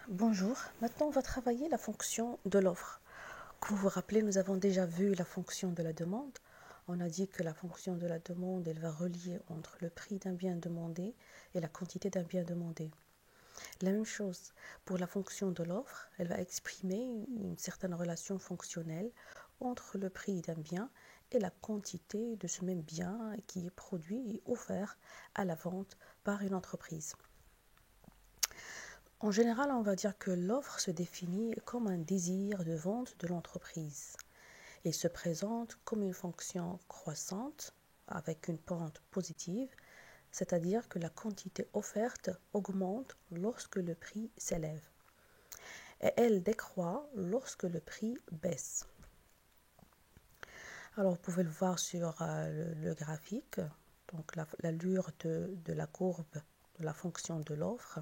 Bonjour, maintenant on va travailler la fonction de l'offre. Comme vous vous rappelez, nous avons déjà vu la fonction de la demande. On a dit que la fonction de la demande, elle va relier entre le prix d'un bien demandé et la quantité d'un bien demandé. La même chose pour la fonction de l'offre, elle va exprimer une certaine relation fonctionnelle entre le prix d'un bien et la quantité de ce même bien qui est produit et offert à la vente par une entreprise. En général, on va dire que l'offre se définit comme un désir de vente de l'entreprise et se présente comme une fonction croissante avec une pente positive, c'est-à-dire que la quantité offerte augmente lorsque le prix s'élève et elle décroît lorsque le prix baisse. Alors vous pouvez le voir sur le graphique, donc l'allure de la courbe de la fonction de l'offre.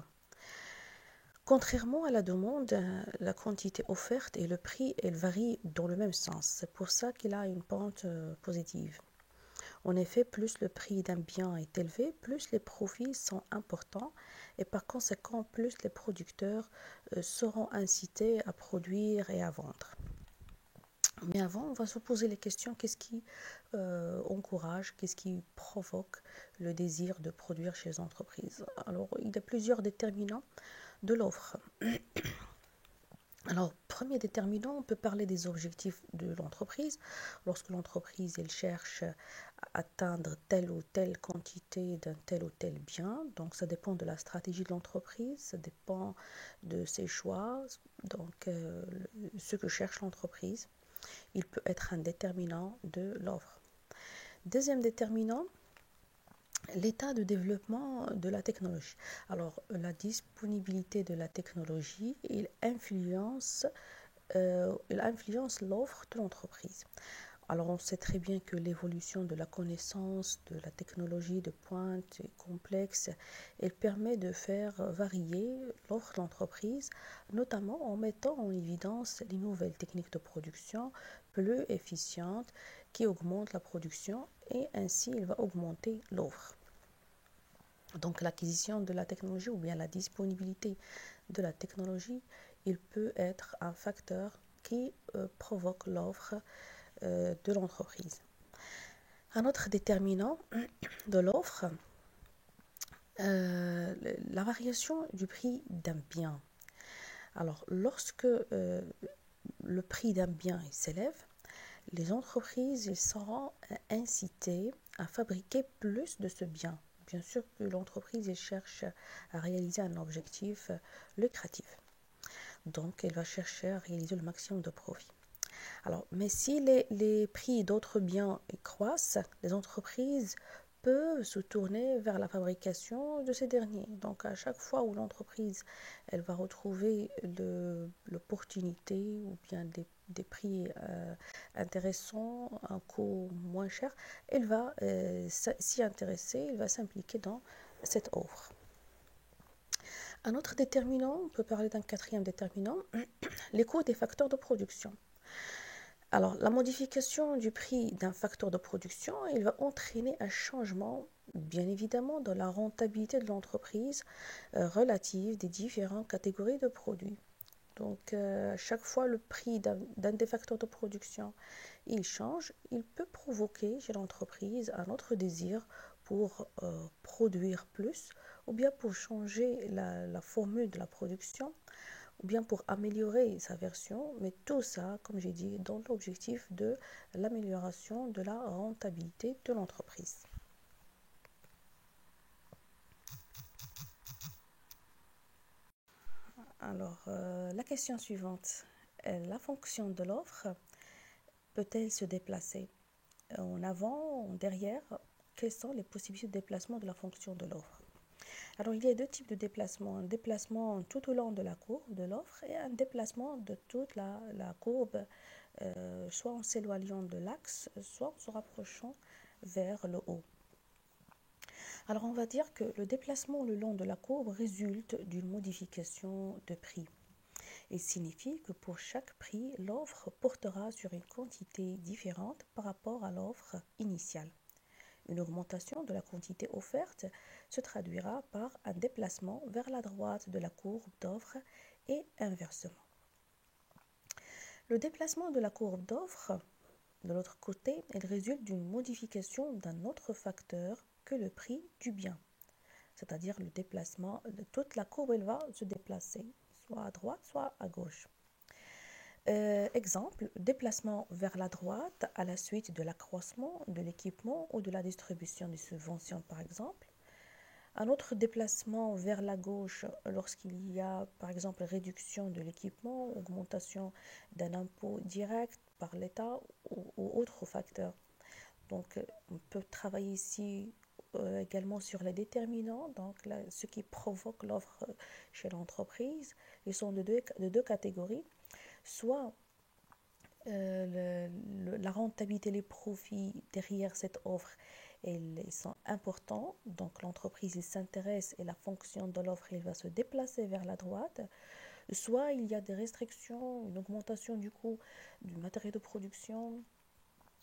Contrairement à la demande, la quantité offerte et le prix, elles varient dans le même sens. C'est pour ça qu'il a une pente positive. En effet, plus le prix d'un bien est élevé, plus les profits sont importants et par conséquent, plus les producteurs seront incités à produire et à vendre. Mais avant, on va se poser les questions, qu'est-ce qui encourage, qu'est-ce qui provoque le désir de produire chez les entreprises? Alors, il y a plusieurs déterminants de l'offre. Alors, premier déterminant, on peut parler des objectifs de l'entreprise. Lorsque l'entreprise elle cherche à atteindre telle ou telle quantité d'un tel ou tel bien, donc ça dépend de la stratégie de l'entreprise, ça dépend de ses choix, donc ce que cherche l'entreprise, il peut être un déterminant de l'offre. Deuxième déterminant, l'état de développement de la technologie. Alors, la disponibilité de la technologie, il influence l'offre de l'entreprise. Alors, on sait très bien que l'évolution de la connaissance, de la technologie de pointe est complexe. Elle permet de faire varier l'offre de l'entreprise, notamment en mettant en évidence les nouvelles techniques de production plus efficientes qui augmentent la production et ainsi il va augmenter l'offre. Donc l'acquisition de la technologie ou bien la disponibilité de la technologie, il peut être un facteur qui provoque l'offre de l'entreprise. Un autre déterminant de l'offre, la variation du prix d'un bien. Alors lorsque le prix d'un bien s'élève, les entreprises seront incitées à fabriquer plus de ce bien. Bien sûr que l'entreprise cherche à réaliser un objectif lucratif. Donc, elle va chercher à réaliser le maximum de profit. Alors, mais si les prix d'autres biens croissent, les entreprises peuvent se tourner vers la fabrication de ces derniers. Donc, à chaque fois où l'entreprise elle va retrouver l'opportunité ou bien des prix intéressants, un coût moins cher, elle va s'y intéresser, elle va s'impliquer dans cette offre. Un autre déterminant, on peut parler d'un quatrième déterminant, les coûts des facteurs de production. Alors, la modification du prix d'un facteur de production, il va entraîner un changement, bien évidemment, dans la rentabilité de l'entreprise relative des différentes catégories de produits. Donc, chaque fois le prix d'un des facteurs de production, il change, il peut provoquer chez l'entreprise un autre désir pour produire plus, ou bien pour changer la formule de la production, ou bien pour améliorer sa version, mais tout ça, comme j'ai dit, dans l'objectif de l'amélioration de la rentabilité de l'entreprise. Alors, la question suivante, la fonction de l'offre peut-elle se déplacer en avant, en derrière? Quelles sont les possibilités de déplacement de la fonction de l'offre? Alors, il y a deux types de déplacements. Un déplacement tout au long de la courbe de l'offre et un déplacement de toute la courbe, soit en s'éloignant de l'axe, soit en se rapprochant vers le haut. Alors, on va dire que le déplacement le long de la courbe résulte d'une modification de prix. Il signifie que pour chaque prix, l'offre portera sur une quantité différente par rapport à l'offre initiale. Une augmentation de la quantité offerte se traduira par un déplacement vers la droite de la courbe d'offre et inversement. Le déplacement de la courbe d'offre, de l'autre côté, elle résulte d'une modification d'un autre facteur que le prix du bien. C'est-à-dire le déplacement, toute la courbe, elle va se déplacer, soit à droite, soit à gauche. Exemple, déplacement vers la droite à la suite de l'accroissement de l'équipement ou de la distribution des subventions, par exemple. Un autre déplacement vers la gauche lorsqu'il y a, par exemple, réduction de l'équipement, augmentation d'un impôt direct par l'État ou autres facteurs. Donc, on peut travailler ici également sur les déterminants, donc là, ce qui provoque l'offre chez l'entreprise. Ils sont de deux catégories, soit la rentabilité, les profits derrière cette offre, ils sont importants. Donc l'entreprise s'intéresse et la fonction de l'offre il va se déplacer vers la droite. Soit il y a des restrictions, une augmentation du coût du matériel de production,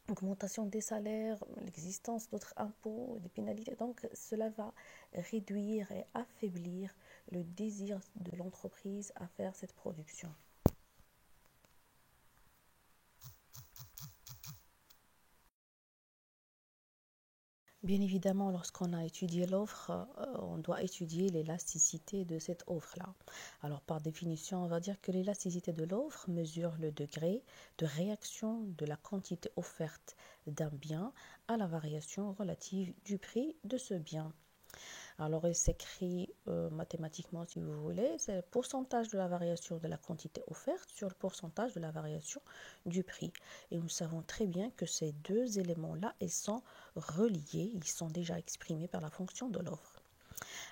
augmentation des salaires, l'existence d'autres impôts, des pénalités. Donc cela va réduire et affaiblir le désir de l'entreprise à faire cette production. Bien évidemment, lorsqu'on a étudié l'offre, on doit étudier l'élasticité de cette offre-là. Alors, par définition, on va dire que l'élasticité de l'offre mesure le degré de réaction de la quantité offerte d'un bien à la variation relative du prix de ce bien. Alors, il s'écrit mathématiquement, si vous voulez, c'est le pourcentage de la variation de la quantité offerte sur le pourcentage de la variation du prix. Et nous savons très bien que ces deux éléments-là, ils sont reliés, ils sont déjà exprimés par la fonction de l'offre.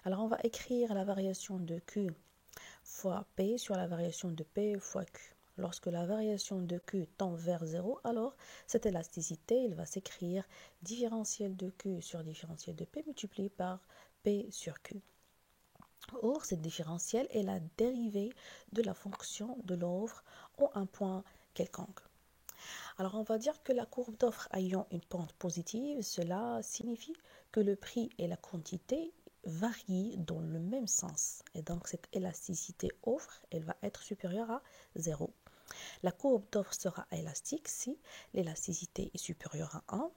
Alors, on va écrire la variation de Q fois P sur la variation de P fois Q. Lorsque la variation de Q tend vers 0, alors cette élasticité, il va s'écrire différentiel de Q sur différentiel de P multiplié par P sur Q. Or, cette différentielle est la dérivée de la fonction de l'offre en un point quelconque. Alors, on va dire que la courbe d'offre ayant une pente positive, cela signifie que le prix et la quantité varient dans le même sens. Et donc, cette élasticité offre, elle va être supérieure à 0. La courbe d'offre sera élastique si l'élasticité est supérieure à 1.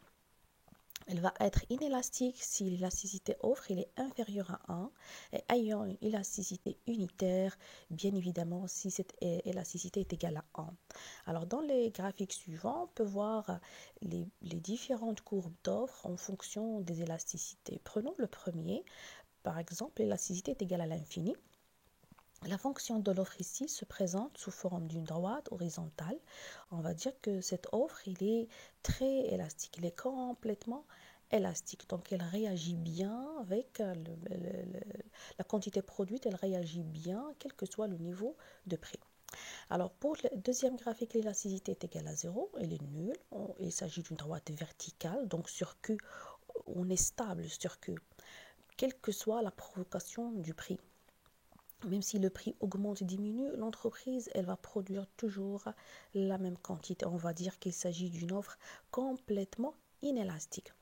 Elle va être inélastique si l'élasticité offre est inférieure à 1 et ayant une élasticité unitaire, bien évidemment, si cette élasticité est égale à 1. Alors, dans les graphiques suivants, on peut voir les différentes courbes d'offre en fonction des élasticités. Prenons le premier. Par exemple, l'élasticité est égale à l'infini. La fonction de l'offre ici se présente sous forme d'une droite horizontale. On va dire que cette offre, il est très élastique, il est complètement élastique. Donc, elle réagit bien avec la quantité produite, elle réagit bien, quel que soit le niveau de prix. Alors, pour le deuxième graphique, l'élasticité est égale à 0, elle est nulle. Il s'agit d'une droite verticale, donc sur Q, on est stable sur Q, quelle que soit la provocation du prix. Même si le prix augmente et diminue, l'entreprise, elle va produire toujours la même quantité. On va dire qu'il s'agit d'une offre complètement inélastique.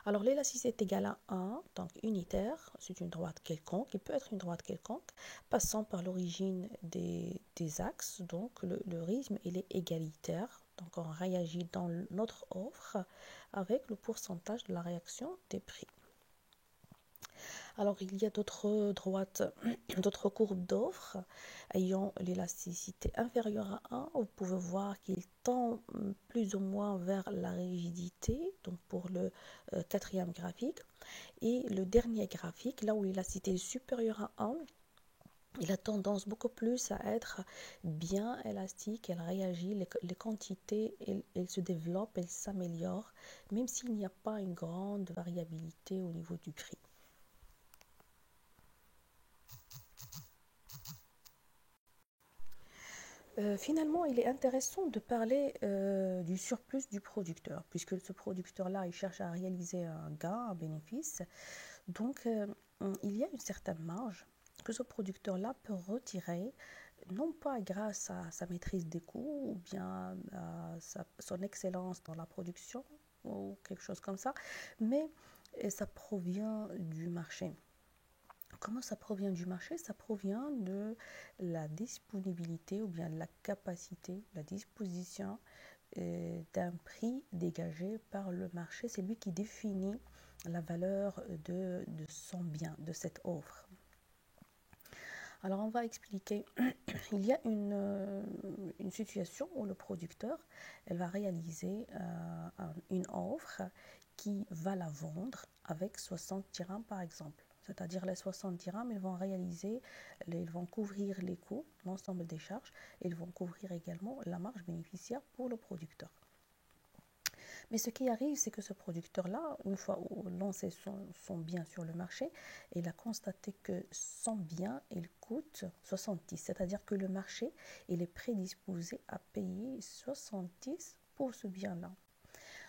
Alors, l'élasticité est égale à 1, donc unitaire, c'est une droite quelconque, il peut être une droite quelconque, passant par l'origine des axes, donc le rythme, il est égalitaire. Donc, on réagit dans notre offre avec le pourcentage de la réaction des prix. Alors, il y a d'autres droites, d'autres courbes d'offres ayant l'élasticité inférieure à 1. Vous pouvez voir qu'il tend plus ou moins vers la rigidité, donc pour le quatrième graphique. Et le dernier graphique, là où l'élasticité est supérieure à 1, il a tendance beaucoup plus à être bien élastique, elle réagit, les quantités, elles se développent, elles s'améliorent, même s'il n'y a pas une grande variabilité au niveau du prix. Finalement, il est intéressant de parler du surplus du producteur, puisque ce producteur-là, il cherche à réaliser un gain, un bénéfice. Donc, il y a une certaine marge que ce producteur-là peut retirer, non pas grâce à sa maîtrise des coûts ou bien à son excellence dans la production ou quelque chose comme ça, mais ça provient du marché. Comment ça provient du marché? Ça provient de la disponibilité ou bien de la capacité, la disposition d'un prix dégagé par le marché. C'est lui qui définit la valeur de son bien, de cette offre. Alors on va expliquer. Il y a une situation où le producteur, elle va réaliser une offre qui va la vendre avec 60 dirhams par exemple. C'est-à-dire les 60 dirhams, ils vont réaliser, ils vont couvrir les coûts, l'ensemble des charges, et ils vont couvrir également la marge bénéficiaire pour le producteur. Mais ce qui arrive, c'est que ce producteur-là, une fois lancé son bien sur le marché, il a constaté que son bien, il coûte 70. C'est-à-dire que le marché, il est prédisposé à payer 70 pour ce bien-là.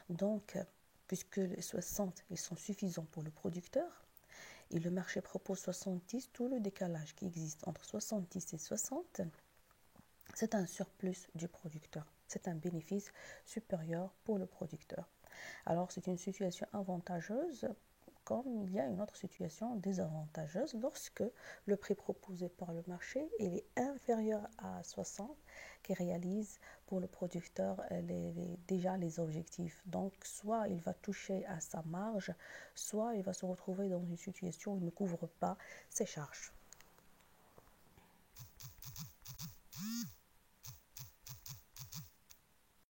Donc, puisque les 60 ils sont suffisants pour le producteur, et le marché propose 70, tout le décalage qui existe entre 70 et 60, c'est un surplus du producteur. C'est un bénéfice supérieur pour le producteur. Alors c'est une situation avantageuse comme il y a une autre situation désavantageuse lorsque le prix proposé par le marché est inférieur à 60 qui réalise pour le producteur déjà les objectifs. Donc soit il va toucher à sa marge, soit il va se retrouver dans une situation où il ne couvre pas ses charges.